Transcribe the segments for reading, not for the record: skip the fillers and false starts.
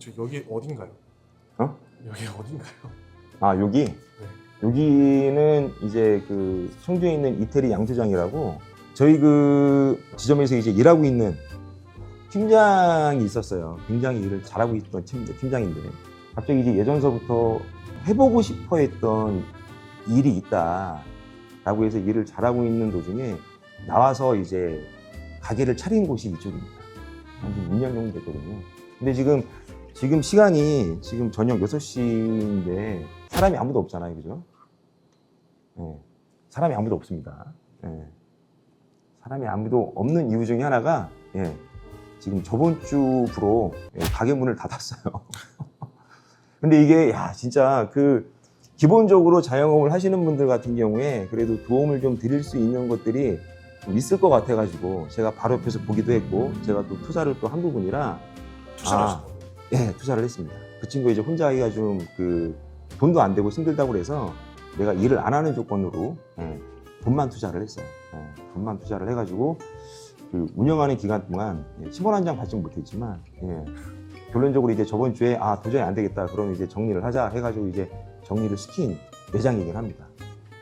저 여기 어딘가요? 어? 여기 어딘가요? 아, 여기? 네. 여기는 이제 그 청주에 있는 이태리 양조장이라고 저희 그 지점에서 이제 일하고 있는 팀장이 있었어요. 굉장히 일을 잘하고 있던 팀장인데 갑자기 이제 예전서부터 해보고 싶어 했던 일이 있다라고 해서 일을 잘하고 있는 도중에 나와서 이제 가게를 차린 곳이 이쪽입니다. 한 2년 정도 됐거든요. 근데 지금 시간이 지금 저녁 6시인데 사람이 아무도 없잖아요. 그죠? 네. 사람이 아무도 없습니다. 네. 사람이 아무도 없는 이유 중에 하나가 지금 저번 주부로 가게 문을 닫았어요. 근데 이게 진짜 기본적으로 자영업을 하시는 분들 같은 경우에 그래도 도움을 좀 드릴 수 있는 것들이 좀 있을 것 같아가지고 제가 바로 옆에서 보기도 했고 제가 또 투자를 또 한 부분이라 투자를 하셨다고요? 네, 투자를 했습니다. 그 친구 이제 혼자 하기가 좀 돈도 안 되고 힘들다고 그래서 내가 일을 안 하는 조건으로 돈만 투자를 했어요. 돈만 투자를 해가지고 운영하는 기간 동안 10원 한 장 받지 못했지만 결론적으로 이제 저번 주에 도저히 안 되겠다. 그럼 이제 정리를 하자 해가지고 이제 정리를 시킨 매장이긴 합니다.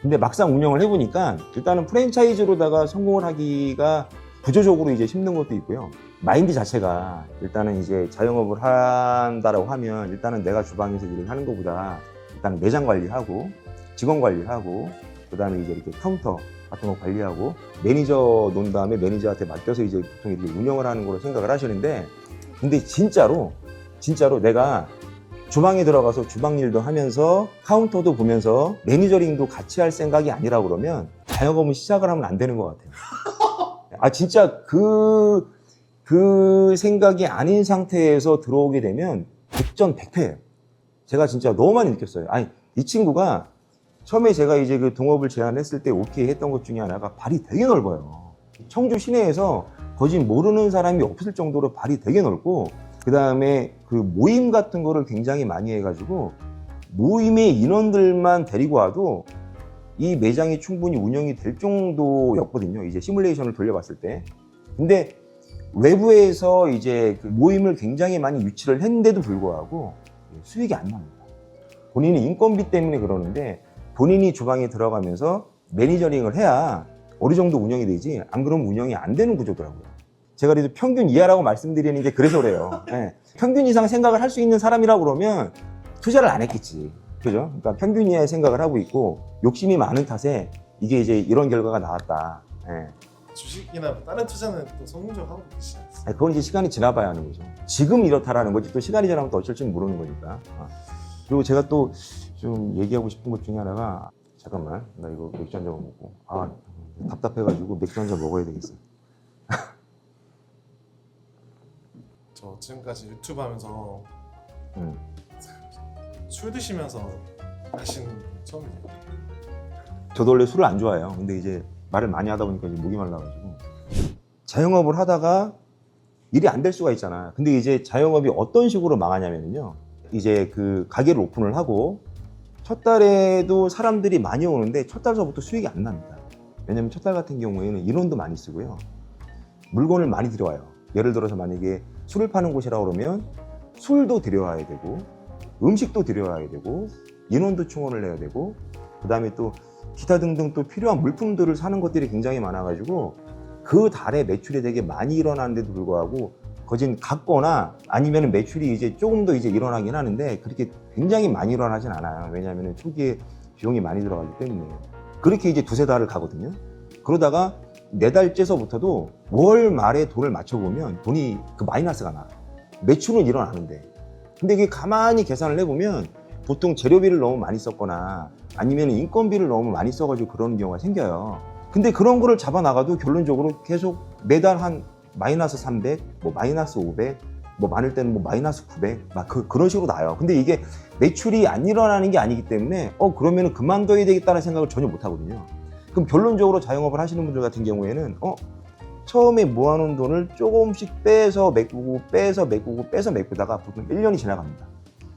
근데 막상 운영을 해보니까 일단은 프랜차이즈로다가 성공을 하기가 구조적으로 이제 힘든 것도 있고요. 마인드 자체가 일단은 이제 자영업을 한다라고 하면 일단은 내가 주방에서 일을 하는 것보다 일단 매장 관리하고 직원 관리하고 그다음에 이제 이렇게 카운터 같은 거 관리하고 매니저 놓은 다음에 매니저한테 맡겨서 이제 보통 이렇게 운영을 하는 걸로 생각을 하시는데 근데 진짜로 내가 주방에 들어가서 주방 일도 하면서 카운터도 보면서 매니저링도 같이 할 생각이 아니라 그러면 자영업은 시작을 하면 안 되는 것 같아요. 진짜 그 생각이 아닌 상태에서 들어오게 되면 백전백패예요. 제가 진짜 너무 많이 느꼈어요. 이 친구가 처음에 제가 이제 그 동업을 제안했을 때 오케이 했던 것 중에 하나가 발이 되게 넓어요. 청주 시내에서 거짓 모르는 사람이 없을 정도로 발이 되게 넓고 그 다음에 그 모임 같은 거를 굉장히 많이 해가지고 모임의 인원들만 데리고 와도 이 매장이 충분히 운영이 될 정도였거든요. 이제 시뮬레이션을 돌려봤을 때. 근데 외부에서 이제 그 모임을 굉장히 많이 유치를 했는데도 불구하고 수익이 안 납니다. 본인이 인건비 때문에 그러는데 본인이 주방에 들어가면서 매니저링을 해야 어느 정도 운영이 되지 안 그러면 운영이 안 되는 구조더라고요. 제가 그래도 평균 이하라고 말씀드리는 게 그래서 그래요. 평균 이상 생각을 할 수 있는 사람이라고 그러면 투자를 안 했겠지. 그죠? 그러니까 평균 이하의 생각을 하고 있고 욕심이 많은 탓에 이게 이제 이런 결과가 나왔다. 주식이나 다른 투자는 또 성공적으로 하고 계시지 않습니까? 그건 이제 시간이 지나봐야 하는 거죠. 지금 이렇다라는 거지 또 시간이 지나면 또 어쩔지 모르는 거니까. 그리고 제가 또 좀 얘기하고 싶은 것 중에 하나가 잠깐만 나 이거 맥주 한 잔 먹고 답답해가지고 맥주 한 잔 먹어야 되겠어. 저 지금까지 유튜브 하면서 술 드시면서 하시는 분 처음이에요. 저도 원래 술을 안 좋아해요. 근데 이제 말을 많이 하다 보니까 이제 목이 말라가지고 자영업을 하다가 일이 안 될 수가 있잖아. 근데 이제 자영업이 어떤 식으로 망하냐면요. 이제 그 가게를 오픈을 하고 첫 달에도 사람들이 많이 오는데 첫 달서부터 수익이 안 납니다. 왜냐면 첫 달 같은 경우에는 인원도 많이 쓰고요. 물건을 많이 들여와요. 예를 들어서 만약에 술을 파는 곳이라고 그러면 술도 들여와야 되고 음식도 들여와야 되고 인원도 충원을 해야 되고 그 다음에 또 기타 등등 또 필요한 물품들을 사는 것들이 굉장히 많아가지고 그 달에 매출이 되게 많이 일어나는데도 불구하고 거진 같거나 아니면 매출이 이제 조금 더 이제 일어나긴 하는데 그렇게 굉장히 많이 일어나진 않아요. 왜냐하면 초기에 비용이 많이 들어가기 때문에 그렇게 이제 두세 달을 가거든요. 그러다가 네 달째서부터도 월 말에 돈을 맞춰보면 돈이 마이너스가 나. 매출은 일어나는데 근데 이게 가만히 계산을 해보면 보통 재료비를 너무 많이 썼거나 아니면 인건비를 너무 많이 써가지고 그런 경우가 생겨요. 근데 그런 거를 잡아나가도 결론적으로 계속 매달 한 마이너스 300, 마이너스 500, 많을 때는 마이너스 900 그런 식으로 나요. 근데 이게 매출이 안 일어나는 게 아니기 때문에 그러면 그만둬야 되겠다는 생각을 전혀 못 하거든요. 그럼 결론적으로 자영업을 하시는 분들 같은 경우에는 처음에 모아놓은 돈을 조금씩 빼서 메꾸다가 보통 1년이 지나갑니다.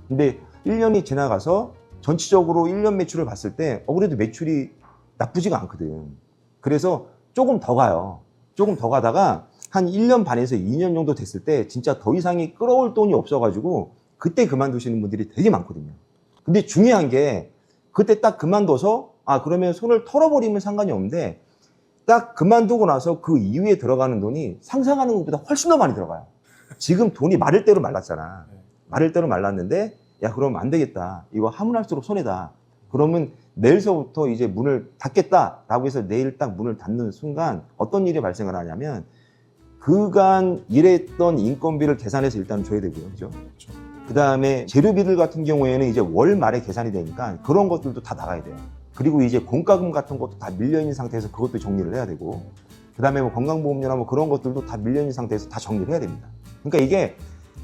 근데 1년이 지나가서 전체적으로 1년 매출을 봤을 때 그래도 매출이 나쁘지가 않거든. 그래서 조금 더 가요. 조금 더 가다가 한 1년 반에서 2년 정도 됐을 때 진짜 더 이상이 끌어올 돈이 없어가지고 그때 그만두시는 분들이 되게 많거든요. 근데 중요한 게 그때 딱 그만둬서 그러면 손을 털어버리면 상관이 없는데 딱 그만두고 나서 그 이후에 들어가는 돈이 상상하는 것보다 훨씬 더 많이 들어가요. 지금 돈이 마를 대로 말랐잖아. 마를 대로 말랐는데 야 그럼 안 되겠다. 이거 하문할수록 손해다. 그러면 내일서부터 이제 문을 닫겠다라고 해서 내일 딱 문을 닫는 순간 어떤 일이 발생을 하냐면 그간 일했던 인건비를 계산해서 일단 줘야 되고요. 그죠? 그 다음에 재료비들 같은 경우에는 이제 월 말에 계산이 되니까 그런 것들도 다 나가야 돼요. 그리고 이제 공과금 같은 것도 다 밀려있는 상태에서 그것도 정리를 해야 되고 그 다음에 뭐 건강보험료나 뭐 그런 것들도 다 밀려있는 상태에서 다 정리를 해야 됩니다. 그러니까 이게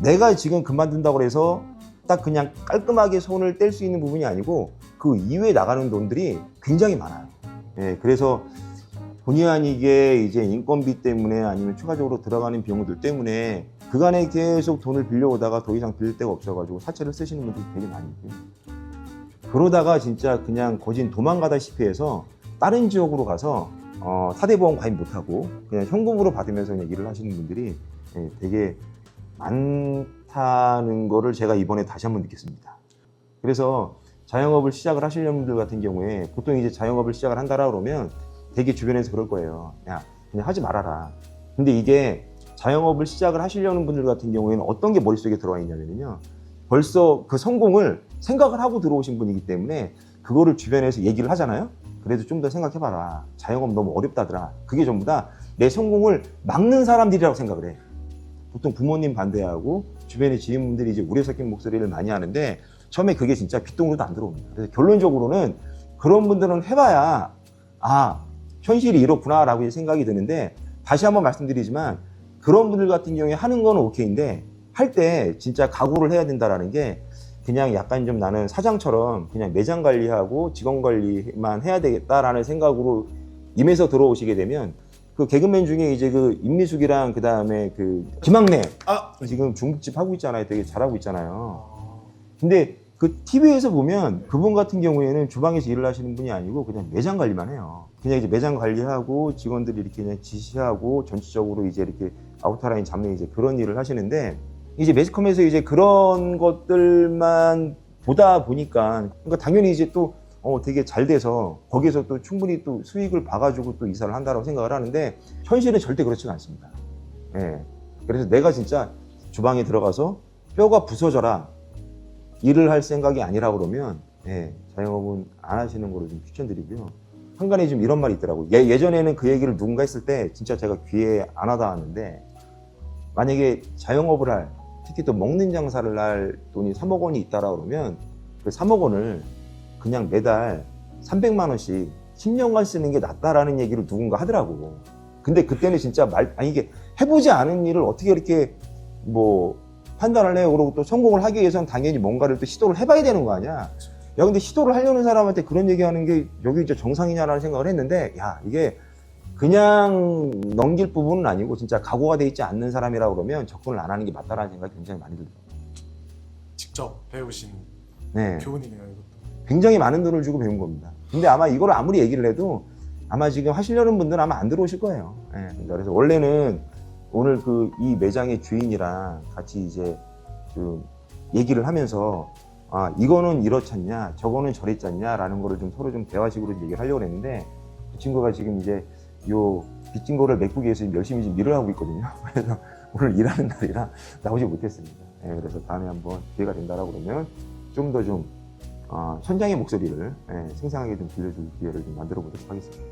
내가 지금 그만둔다고 해서 딱 그냥 깔끔하게 손을 뗄 수 있는 부분이 아니고 그 이후에 나가는 돈들이 굉장히 많아요. 예, 그래서 본의 아니게 이제 인건비 때문에 아니면 추가적으로 들어가는 비용들 때문에 그간에 계속 돈을 빌려오다가 더 이상 빌릴 데가 없어가지고 사채를 쓰시는 분들이 되게 많이 있고요. 그러다가 진짜 그냥 거진 도망가다시피 해서 다른 지역으로 가서 사대보험 가입 못하고 그냥 현금으로 받으면서 그냥 일을 하시는 분들이 되게 많다는 거를 제가 이번에 다시 한번 느꼈습니다. 그래서 자영업을 시작을 하시려는 분들 같은 경우에 보통 이제 자영업을 시작을 한다라 그러면 되게 주변에서 그럴 거예요. 야, 그냥 하지 말아라. 근데 이게 자영업을 시작을 하시려는 분들 같은 경우에는 어떤 게 머릿속에 들어와 있냐면요. 벌써 그 성공을 생각을 하고 들어오신 분이기 때문에 그거를 주변에서 얘기를 하잖아요. 그래도 좀 더 생각해봐라. 자영업 너무 어렵다더라. 그게 전부 다 내 성공을 막는 사람들이라고 생각을 해. 보통 부모님 반대하고 주변의 지인분들이 이제 우려 섞인 목소리를 많이 하는데 처음에 그게 진짜 귓등으로도 안 들어옵니다. 그래서 결론적으로는 그런 분들은 해봐야 현실이 이렇구나라고 생각이 드는데 다시 한번 말씀드리지만 그런 분들 같은 경우에 하는 건 오케이인데 할 때 진짜 각오를 해야 된다라는 게 그냥 약간 좀 나는 사장처럼 그냥 매장 관리하고 직원 관리만 해야 되겠다라는 생각으로 임해서 들어오시게 되면 그 개그맨 중에 이제 그 임미숙이랑 그 다음에 그 김학래 지금 중국집 하고 있잖아요. 되게 잘하고 있잖아요. 근데 그 TV에서 보면 그분 같은 경우에는 주방에서 일을 하시는 분이 아니고 그냥 매장 관리만 해요. 그냥 이제 매장 관리하고 직원들이 이렇게 그냥 지시하고 전체적으로 이제 이렇게 아우터라인 잡는 이제 그런 일을 하시는데 이제 매스컴에서 이제 그런 것들만 보다 보니까 그러니까 당연히 이제 또 되게 잘 돼서 거기서 또 충분히 또 수익을 봐가지고 또 이사를 한다고 생각을 하는데 현실은 절대 그렇지가 않습니다. 예. 그래서 내가 진짜 주방에 들어가서 뼈가 부서져라 일을 할 생각이 아니라 그러면 자영업은 안 하시는 거를 좀 추천드리고요. 한간에 좀 이런 말이 있더라고요. 예전에는 그 얘기를 누군가 했을 때 진짜 제가 귀에 안 와닿았는데 만약에 자영업을 할 특히 또 먹는 장사를 할 돈이 3억 원이 있다라 그러면 그 3억 원을 그냥 매달 300만 원씩 10년간 쓰는 게 낫다라는 얘기를 누군가 하더라고. 근데 그때는 진짜 이게 해보지 않은 일을 어떻게 이렇게 뭐 판단을 해요. 그리고 또 성공을 하기 위해서는 당연히 뭔가를 또 시도를 해봐야 되는 거 아니야. 야, 근데 시도를 하려는 사람한테 그런 얘기하는 게 여기 이제 정상이냐라는 생각을 했는데, 야, 이게 그냥 넘길 부분은 아니고 진짜 각오가 돼 있지 않는 사람이라고 그러면 접근을 안 하는 게 맞다라는 생각이 굉장히 많이 들더라고요. 직접 배우신 네. 교훈이네요, 이것도. 굉장히 많은 돈을 주고 배운 겁니다. 근데 아마 이걸 아무리 얘기를 해도 아마 지금 하시려는 분들은 아마 안 들어오실 거예요. 그래서 원래는 오늘 이 매장의 주인이랑 같이 이제 좀 얘기를 하면서 이거는 이렇잖냐, 저거는 저랬잖냐라는 거를 좀 서로 좀 대화식으로 얘기를 하려고 했는데 그 친구가 지금 이제 요 빚진 거를 메꾸기 위해서 열심히 지금 일을 하고 있거든요. 그래서 오늘 일하는 날이라 나오지 못했습니다. 그래서 다음에 한번 기회가 된다라고 그러면 좀 더 좀 현장의 목소리를 생생하게 좀 들려줄 기회를 좀 만들어 보도록 하겠습니다.